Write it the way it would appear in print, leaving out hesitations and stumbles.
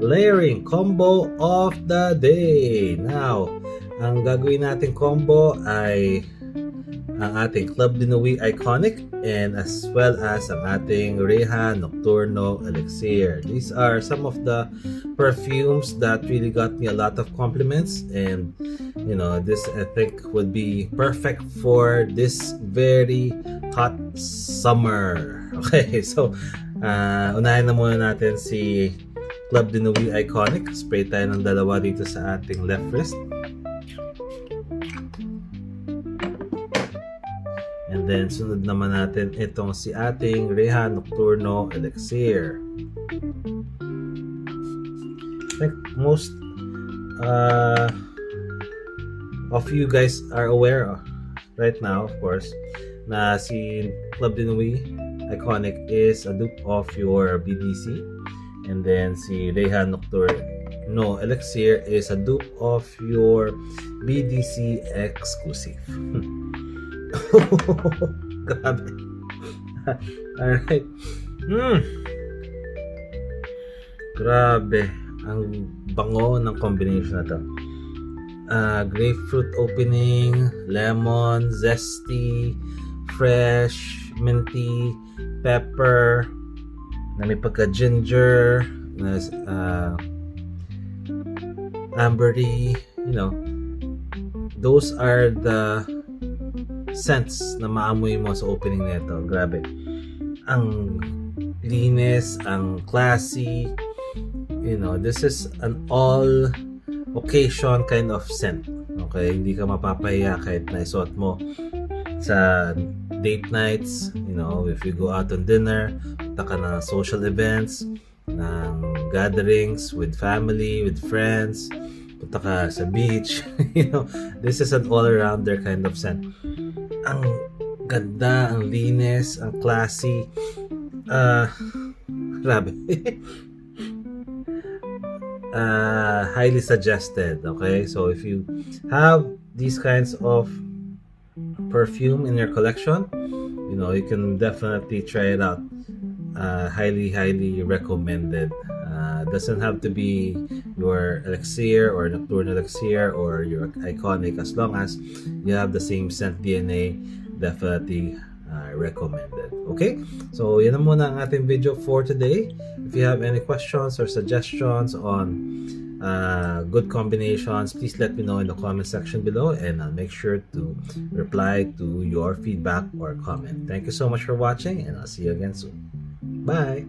layering combo of the day. Now, ang gagawin natin combo ay ang ating Club de Nuit Iconic and as well as ang ating Reha Nocturno Elixir. These are some of the perfumes that really got me a lot of compliments, and you know, this I think would be perfect for this very hot summer. Okay, so unahin na muna natin si Club de Nuit Iconic. Spray tayo ng dalawa dito sa ating left wrist. And then, sunod naman natin itong si ating Reha Nocturno Elixir. I think most of you guys are aware right now, of course, na si Club de Nuit Iconic is a dupe of your BDC. And then, si Reha Nocturno Elixir is a dupe of your BDC exclusive. Grabe. Alright. Grabe. Ang bango ng combination na to. Grapefruit opening, lemon, zesty, fresh, minty, pepper, na may pagka-ginger, ambery, you know. Those are the scents na maamoy mo sa opening nito. Grabe. Ang linis, ang classy. You know, this is an all occasion kind of scent. Okay, hindi ka mapapahiya kahit naisuot mo sa date nights, you know, if you go out on dinner, punta ka na social events, ng gatherings with family, with friends, punta ka sa beach. You know, this is an all-arounder kind of scent. Ang ganda, ang linis, ang classy. Grabe. Highly suggested. Okay, so if you have these kinds of perfume in your collection, you know, you can definitely try it out. Highly recommended. Doesn't have to be your elixir or nocturnal elixir or your iconic, as long as you have the same scent DNA. Definitely recommended. Okay, so yan na muna ang ating video for today. If you have any questions or suggestions on good combinations, please let me know in the comment section below, and I'll make sure to reply to your feedback or comment. Thank you so much for watching, and I'll see you again soon. Bye.